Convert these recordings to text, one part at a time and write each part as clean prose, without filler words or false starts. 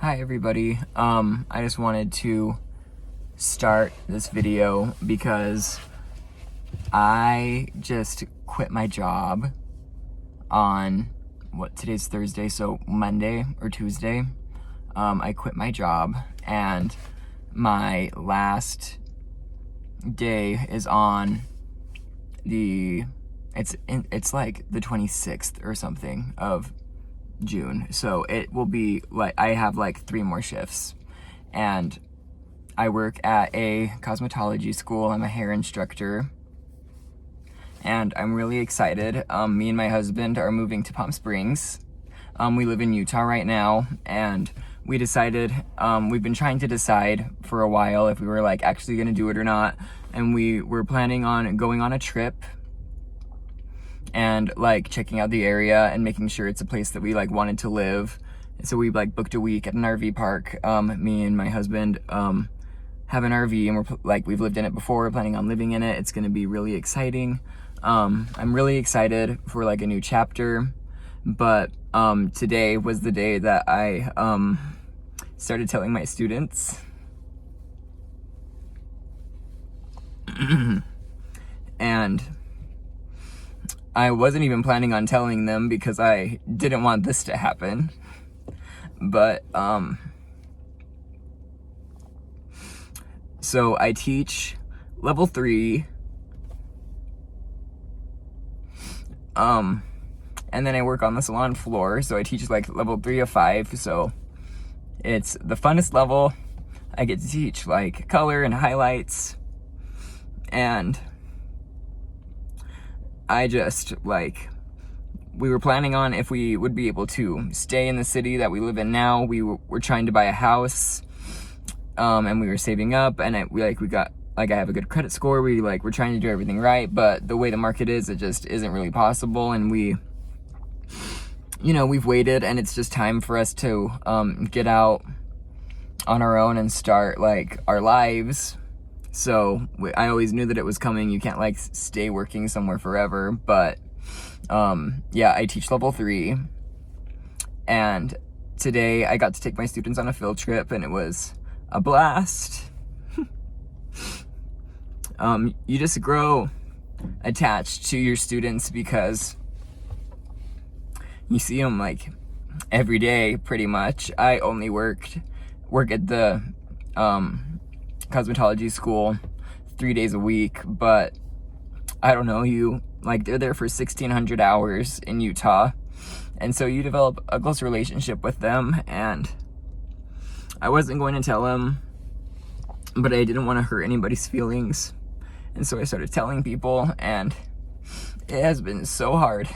Hi everybody. I just wanted to start this video because I just quit my job on today's Thursday, so Monday or Tuesday. I quit my job and my last day is on it's like the 26th or something of June. So it will be like, I have like 3 more shifts, and I work at a cosmetology school. I'm a hair instructor, and I'm really excited. Me and my husband are moving to Palm Springs. We live in Utah right now, and we decided, we've been trying to decide for a while if we were like actually gonna do it or not, and we were planning on going on a trip and like checking out the area and making sure it's a place that we like wanted to live. So we like booked a week at an RV park. Me and my husband have an RV, and we've lived in it before. We're planning on living in it. It's gonna be really exciting. I'm really excited for like a new chapter, but today was the day that I started telling my students. And I wasn't even planning on telling them because I didn't want this to happen. But, so I teach level 3. And then I work on the salon floor. So I teach like level 3 of 5. So it's the funnest level. I get to teach like color and highlights. And I just we were planning on if we would be able to stay in the city that we live in now. We were trying to buy a house, and we were saving up, and I have a good credit score. We're trying to do everything right, but the way the market is, it just isn't really possible. And we've waited, and it's just time for us to get out on our own and start like our lives. So I always knew that it was coming. You can't like stay working somewhere forever, but yeah, I teach level 3, and today I got to take my students on a field trip, and it was a blast. You just grow attached to your students because you see them like every day pretty much. I only work at the cosmetology school 3 days a week, but I don't know, they're there for 1,600 hours in Utah, and so you develop a close relationship with them. And I wasn't going to tell them, but I didn't want to hurt anybody's feelings, and so I started telling people, and it has been so hard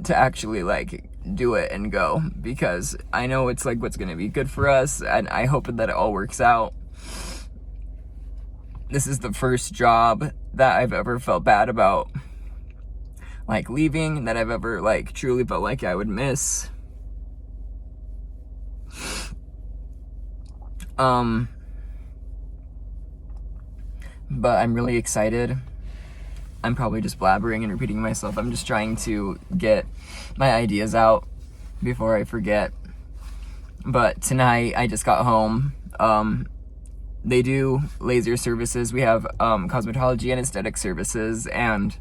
to actually like do it and go, because I know it's like what's gonna be good for us, and I hope that it all works out. This is the first job that I've ever felt bad about like leaving, that I've ever like truly felt like I would miss. But I'm really excited. I'm probably just blabbering and repeating myself. I'm just trying to get my ideas out before I forget. But tonight I just got home. They do laser services. We have cosmetology and aesthetic services, and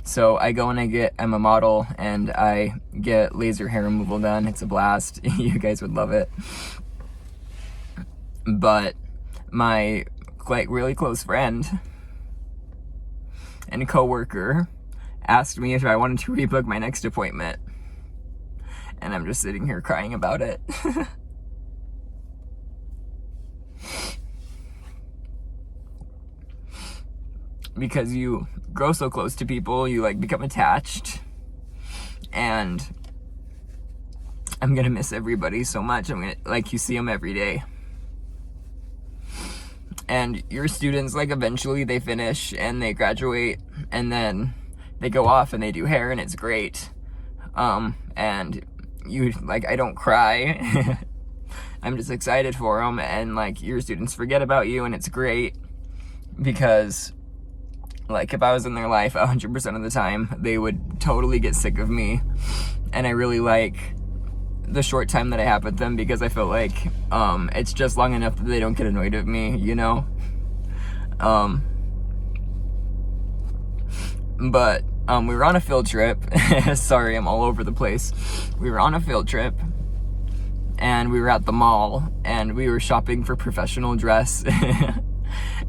so I go and I'm a model, and I get laser hair removal done. It's a blast. You guys would love it. But my really close friend and a coworker asked me if I wanted to rebook my next appointment, and I'm just sitting here crying about it. Because you grow so close to people, you like become attached, and I'm gonna miss everybody so much. You see them every day. And your students, like, eventually they finish and they graduate, and then they go off and they do hair, and it's great. And you, I don't cry. I'm just excited for them, and, your students forget about you, and it's great. Because, if I was in their life 100% of the time, they would totally get sick of me. And I really like the short time that I have with them, because I feel like it's just long enough that they don't get annoyed at me, you know? But we were on a field trip. Sorry, I'm all over the place. We were on a field trip, and we were at the mall, and we were shopping for professional dress.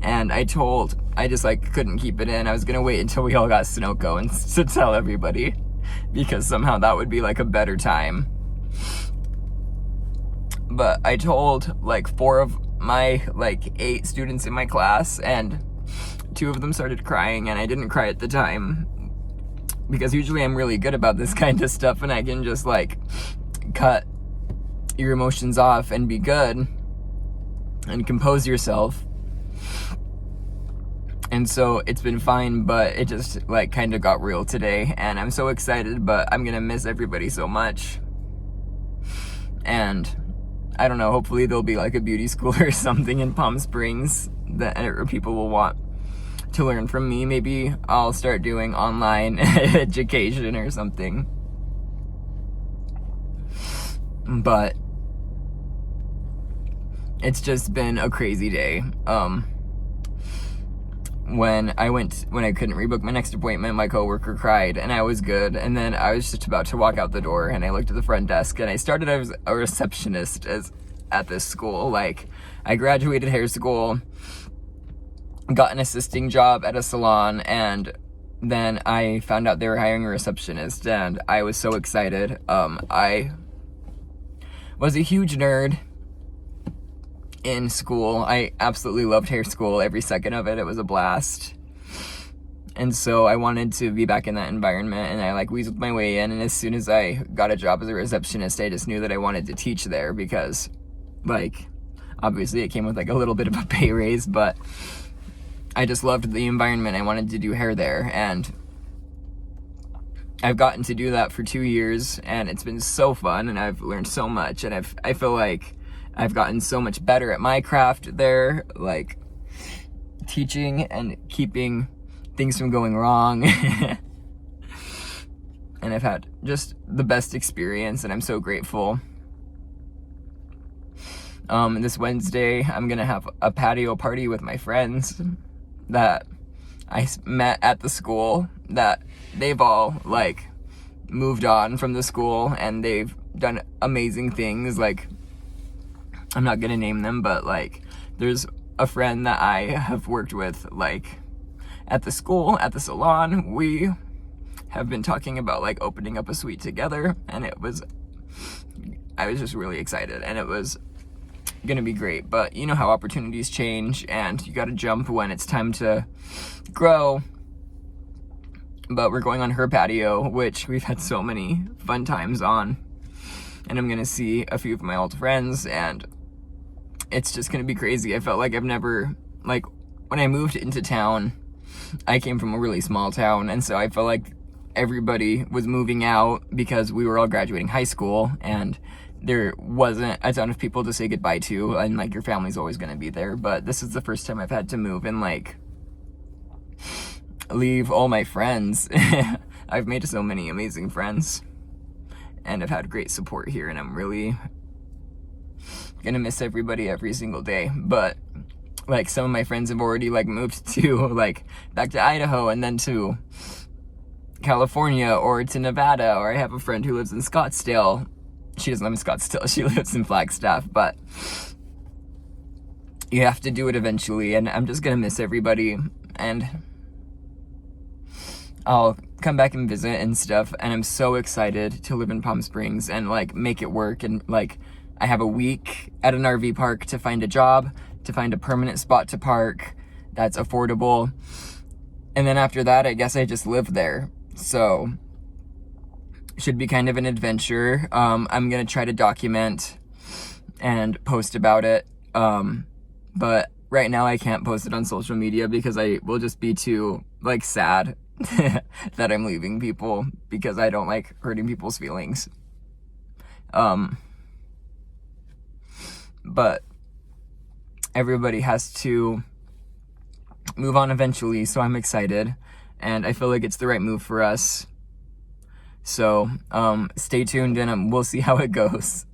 And I just like couldn't keep it in. I was gonna wait until we all got Sunoco and to tell everybody, because somehow that would be like a better time. But I told like 4 of my like 8 students in my class, and 2 of them started crying, and I didn't cry at the time, because usually I'm really good about this kind of stuff, and I can just like cut your emotions off and be good and compose yourself. And so it's been fine, but it just like kind of got real today, and I'm so excited, but I'm gonna miss everybody so much. And I don't know, hopefully there'll be like a beauty school or something in Palm Springs that people will want to learn from me. Maybe I'll start doing online education or something. But it's just been a crazy day. When I couldn't rebook my next appointment, my coworker cried, and I was good. And then I was just about to walk out the door, and I looked at the front desk, and I started as a receptionist at this school. Like, I graduated hair school, got an assisting job at a salon, and then I found out they were hiring a receptionist, and I was so excited. I was a huge nerd in school. I absolutely loved hair school, every second of it. It was a blast. And so I wanted to be back in that environment, and I like weaseled my way in, and as soon as I got a job as a receptionist, I just knew that I wanted to teach there, because like obviously it came with like a little bit of a pay raise, but I just loved the environment. I wanted to do hair there, and I've gotten to do that for 2 years, and it's been so fun, and I've learned so much, and I feel like I've gotten so much better at my craft there, like teaching and keeping things from going wrong. And I've had just the best experience, and I'm so grateful. This Wednesday, I'm gonna have a patio party with my friends that I met at the school, that they've all like moved on from the school, and they've done amazing things. Like, I'm not gonna name them, but like there's a friend that I have worked with like at the school, at the salon. We have been talking about like opening up a suite together, and I was just really excited, and it was gonna be great. But you know how opportunities change, and you gotta jump when it's time to grow. But we're going on her patio, which we've had so many fun times on, and I'm gonna see a few of my old friends, and it's just gonna be crazy. I felt like I've never, like, when I moved into town, I came from a really small town, and so I felt like everybody was moving out because we were all graduating high school, and there wasn't a ton of people to say goodbye to, and like your family's always gonna be there. But this is the first time I've had to move and like leave all my friends. I've made so many amazing friends, and I've had great support here, and I'm really gonna miss everybody every single day. But like some of my friends have already like moved to like back to Idaho, and then to California, or to Nevada, or I have a friend who lives in Scottsdale. She doesn't live in Scottsdale, she lives in Flagstaff, but you have to do it eventually, and I'm just gonna miss everybody, and I'll come back and visit and stuff, and I'm so excited to live in Palm Springs and like make it work. And like I have a week at an RV park to find a job, to find a permanent spot to park that's affordable, and then after that I guess I just live there. So should be kind of an adventure. I'm gonna try to document and post about it, but right now I can't post it on social media because I will just be too like sad that I'm leaving people, because I don't like hurting people's feelings. But everybody has to move on eventually, so I'm excited, and I feel like it's the right move for us So stay tuned and we'll see how it goes.